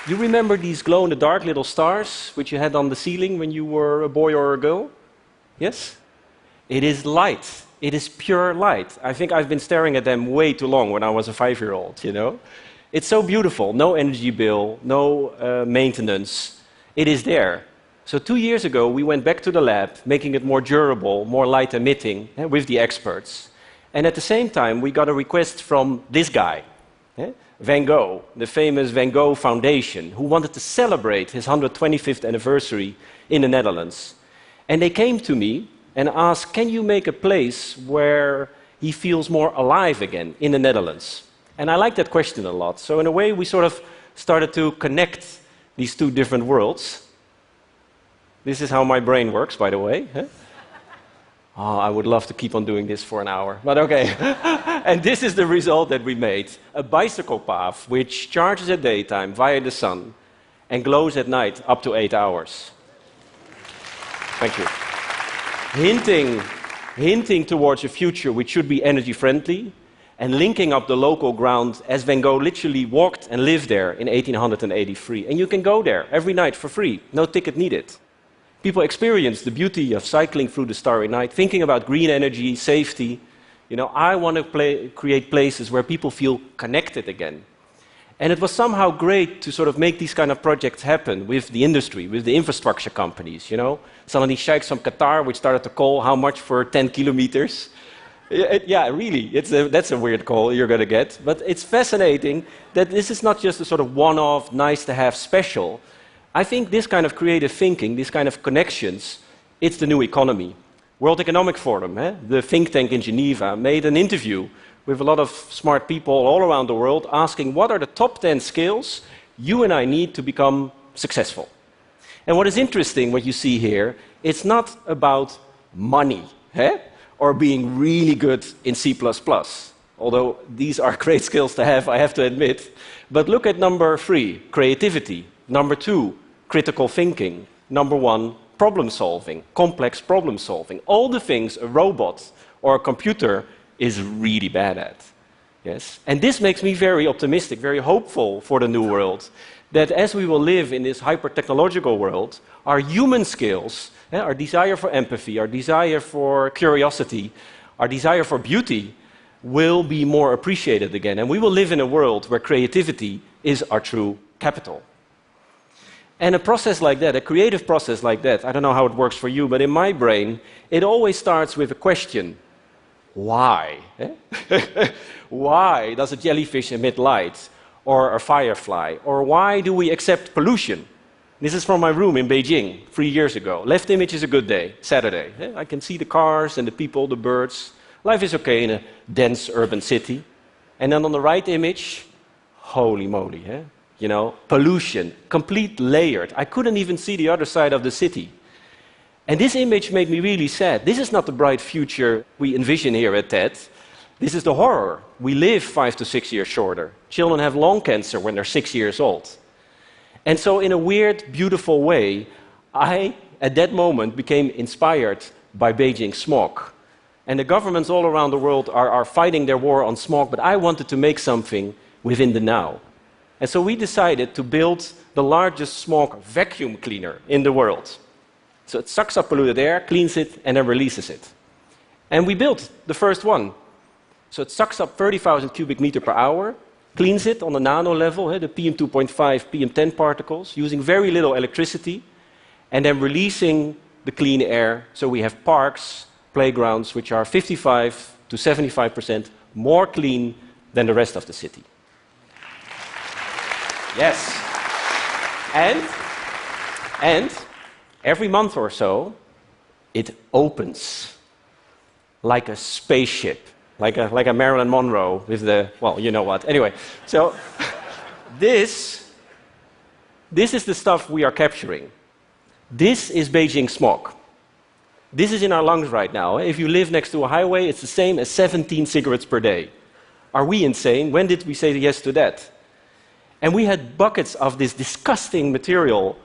You remember these glow-in-the-dark little stars which you had on the ceiling when you were a boy or a girl? Yes? It is light. It is pure light. I think I've been staring at them way too long when I was a 5-year-old, you know? It's so beautiful. No energy bill, no maintenance. It is there. So 2 years ago, we went back to the lab, making it more durable, more light emitting, with the experts. And at the same time, we got a request from this guy, Van Gogh, the famous Van Gogh Foundation, who wanted to celebrate his 125th anniversary in the Netherlands. And they came to me and asked, can you make a place where he feels more alive again in the Netherlands? And I like that question a lot. So in a way, we sort of started to connect these two different worlds. This is how my brain works, by the way. Oh, I would love to keep on doing this for an hour, but okay. And this is the result that we made. A bicycle path which charges at daytime via the sun and glows at night up to 8 hours. Thank you. Hinting towards a future which should be energy friendly and linking up the local ground as Van Gogh literally walked and lived there in 1883. And you can go there every night for free, no ticket needed. People experience the beauty of cycling through the starry night, thinking about green energy, safety. You know, I want to create places where people feel connected again. And it was somehow great to sort of make these kind of projects happen with the industry, with the infrastructure companies, you know. Some of these sheikhs from Qatar which started to call how much for 10 kilometers. Yeah, really, that's a weird call you're going to get. But it's fascinating that this is not just a sort of one-off, nice-to-have special. I think this kind of creative thinking, this kind of connections, it's the new economy. World Economic Forum, the think tank in Geneva, made an interview with a lot of smart people all around the world asking what are the top 10 skills you and I need to become successful. And what is interesting, what you see here, it's not about money or being really good in C++, although these are great skills to have, I have to admit. But look at number 3, creativity. Number 2, critical thinking. Number 1, problem solving, complex problem solving. All the things a robot or a computer is really bad at. Yes? And this makes me very optimistic, very hopeful for the new world, that as we will live in this hyper-technological world, our human skills, our desire for empathy, our desire for curiosity, our desire for beauty, will be more appreciated again. And we will live in a world where creativity is our true capital. And a process like that, a creative process like that, I don't know how it works for you, but in my brain, it always starts with a question. Why? Why does a jellyfish emit light? Or a firefly? Or why do we accept pollution? This is from my room in Beijing 3 years ago. Left image is a good day, Saturday. I can see the cars and the people, the birds. Life is okay in a dense urban city. And then on the right image, holy moly, you know, pollution, complete layered. I couldn't even see the other side of the city. And this image made me really sad. This is not the bright future we envision here at TED. This is the horror. We live 5 to 6 years shorter. Children have lung cancer when they're 6 years old. And so in a weird, beautiful way, I, at that moment, became inspired by Beijing smog. And the governments all around the world are fighting their war on smog, but I wanted to make something within the now. And so we decided to build the largest smog vacuum cleaner in the world. So it sucks up polluted air, cleans it, and then releases it. And we built the first one. So it sucks up 30,000 cubic meters per hour, cleans it on the nano level, the PM2.5, PM10 particles, using very little electricity, and then releasing the clean air. So we have parks, playgrounds, which are 55 to 75% more clean than the rest of the city. Yes. And every month or so, it opens like a spaceship, like a Marilyn Monroe with the, well, you know what. Anyway, so this is the stuff we are capturing. This is Beijing smog. This is in our lungs right now. If you live next to a highway, it's the same as 17 cigarettes per day. Are we insane? When did we say yes to that? And we had buckets of this disgusting material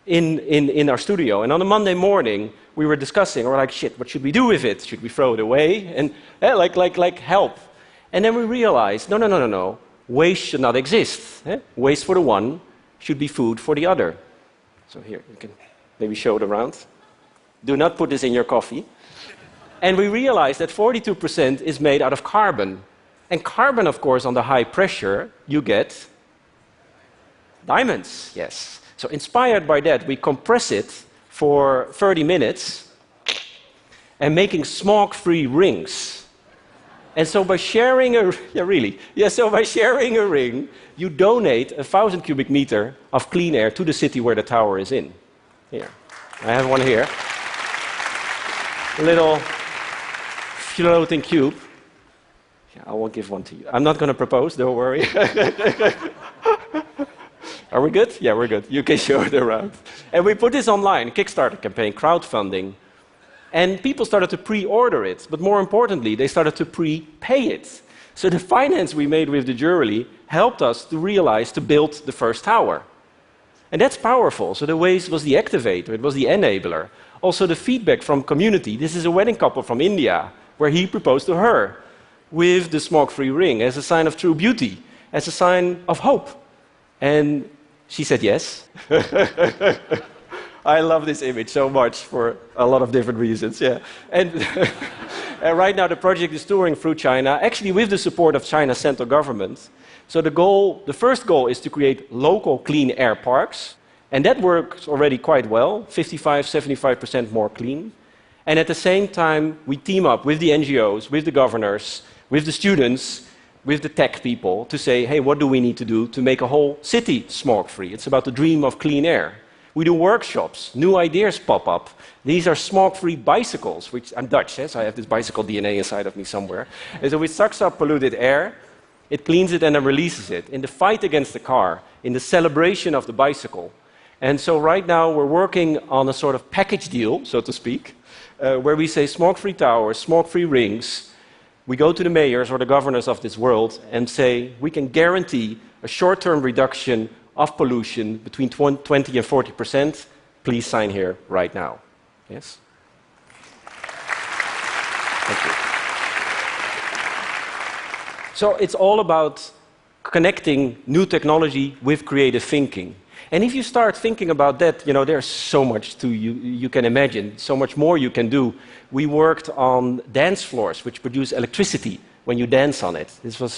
in our studio. And on a Monday morning, we were discussing, we're like, shit, what should we do with it? Should we throw it away? And like help. And then we realized, no. Waste should not exist. Waste for the one, should be food for the other. So here, you can maybe show it around. Do not put this in your coffee. And we realized that 42% is made out of carbon. And carbon, of course, under high pressure, you get diamonds, yes. So inspired by that, we compress it for 30 minutes and making smoke-free rings. And so by sharing a, by sharing a ring, you donate 1,000 cubic meter of clean air to the city where the tower is in. Here, I have one here. A little floating cube. Yeah, I will give one to you. I'm not going to propose, don't worry. Are we good? Yeah, we're good. You can show it around. And we put this online, Kickstarter campaign, crowdfunding. And people started to pre-order it. But more importantly, they started to prepay it. So the finance we made with the jury helped us to realize to build the first tower. And that's powerful. So the Waze was the activator, it was the enabler. Also the feedback from community. This is a wedding couple from India, where he proposed to her with the smoke-free ring as a sign of true beauty, as a sign of hope. And she said yes. I love this image so much for a lot of different reasons, yeah. And, and right now the project is touring through China, actually with the support of China's central government. So the first goal is to create local clean air parks, and that works already quite well, 55–75% more clean. And at the same time, we team up with the NGOs, with the governors, with the students, with the tech people to say, hey, what do we need to do to make a whole city smoke-free? It's about the dream of clean air. We do workshops, new ideas pop up. These are smoke-free bicycles, which I'm Dutch, so I have this bicycle DNA inside of me somewhere. And so it sucks up polluted air, it cleans it and then releases it. In the fight against the car, in the celebration of the bicycle. And so right now we're working on a sort of package deal, so to speak, where we say smoke-free towers, smoke-free rings. We go to the mayors or the governors of this world and say, we can guarantee a short-term reduction of pollution between 20 and 40%. Please sign here right now. Yes? Thank you. So it's all about connecting new technology with creative thinking. And if you start thinking about that, there's so much you can imagine, so much more you can do. We worked on dance floors, which produce electricity when you dance on it.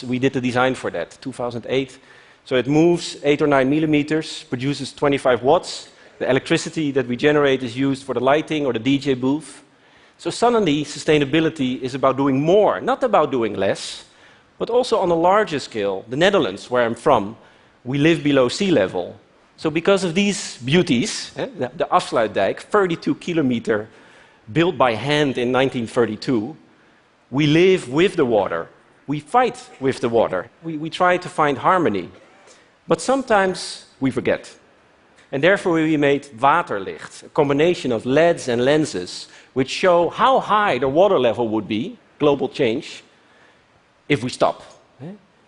We did the design for that, 2008. So it moves 8 or 9 millimeters, produces 25 watts. The electricity that we generate is used for the lighting or the DJ booth. So suddenly, sustainability is about doing more, not about doing less, but also on a larger scale. The Netherlands, where I'm from, we live below sea level. So because of these beauties, the Afsluitdijk, 32 kilometer, built by hand in 1932, we live with the water. We fight with the water. We try to find harmony. But sometimes we forget. And therefore we made waterlicht, a combination of LEDs and lenses, which show how high the water level would be, global change, if we stop.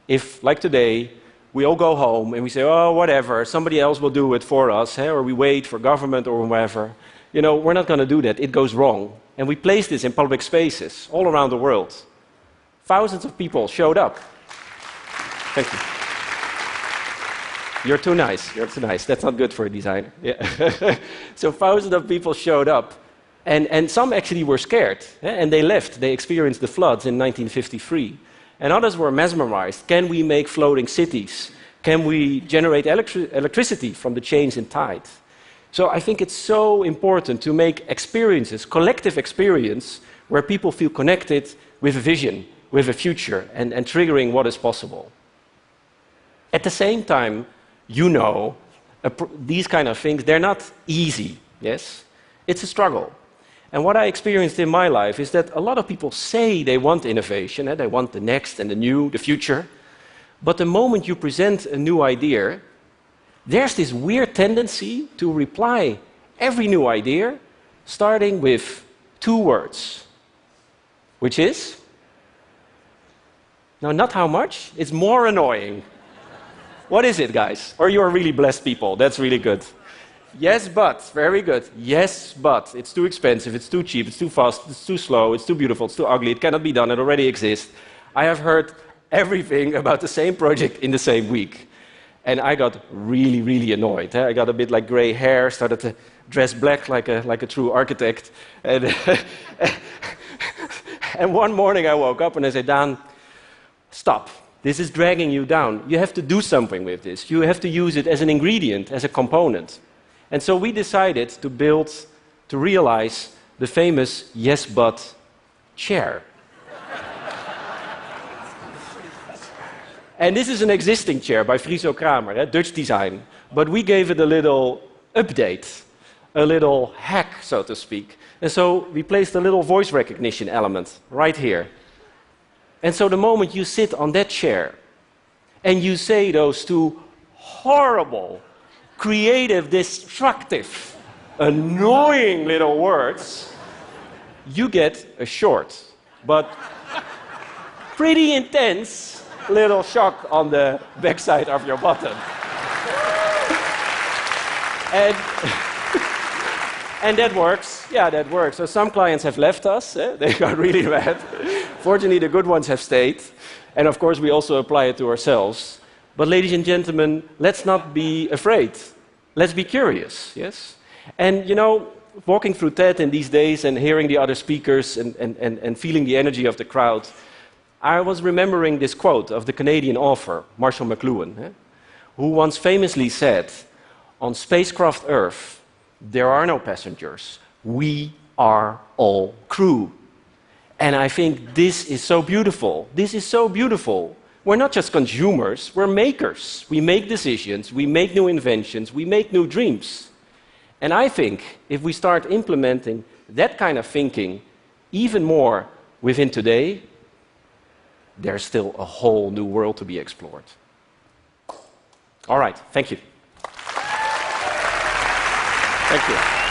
If, like today, we all go home and we say, oh, whatever, somebody else will do it for us, or we wait for government or whoever. We're not going to do that. It goes wrong. And we place this in public spaces all around the world. Thousands of people showed up. Thank you. You're too nice. You're too nice. That's not good for a designer. Yeah. So thousands of people showed up. And some actually were scared. And they left. They experienced the floods in 1953. And others were mesmerized. Can we make floating cities? Can we generate electricity from the change in tide? So I think it's so important to make experiences, collective experience, where people feel connected with a vision, with a future, and triggering what is possible. At the same time, these kind of things, they're not easy, yes? It's a struggle. And what I experienced in my life is that a lot of people say they want innovation, they want the next and the new, the future. But the moment you present a new idea, there's this weird tendency to reply every new idea starting with 2 words, which is, no, not how much, it's more annoying. What is it, guys? Or you are really blessed people, that's really good. Yes, but, very good. Yes, but, it's too expensive, it's too cheap, it's too fast, it's too slow, it's too beautiful, it's too ugly, it cannot be done, it already exists. I have heard everything about the same project in the same week. And I got really, really annoyed. I got a bit like gray hair, started to dress black like a true architect. And, and one morning I woke up and I said, Dan, stop. This is dragging you down. You have to do something with this. You have to use it as an ingredient, as a component. And so we decided to realize the famous yes, but chair. And this is an existing chair by Friso Kramer, Dutch design. But we gave it a little update, a little hack, so to speak. And so we placed a little voice recognition element right here. And so the moment you sit on that chair and you say those two horrible, creative, destructive, annoying little words, you get a short, but pretty intense little shock on the backside of your button. And that works. Yeah, that works. So some clients have left us. They got really mad. Fortunately, the good ones have stayed. And of course, we also apply it to ourselves. But ladies and gentlemen, let's not be afraid. Let's be curious, yes? And you know, walking through TED in these days and hearing the other speakers and feeling the energy of the crowd, I was remembering this quote of the Canadian author, Marshall McLuhan, who once famously said, "On spacecraft Earth, there are no passengers. We are all crew." And I think this is so beautiful. This is so beautiful. We're not just consumers, we're makers. We make decisions, we make new inventions, we make new dreams. And I think if we start implementing that kind of thinking even more within today, there's still a whole new world to be explored. All right, thank you. Thank you.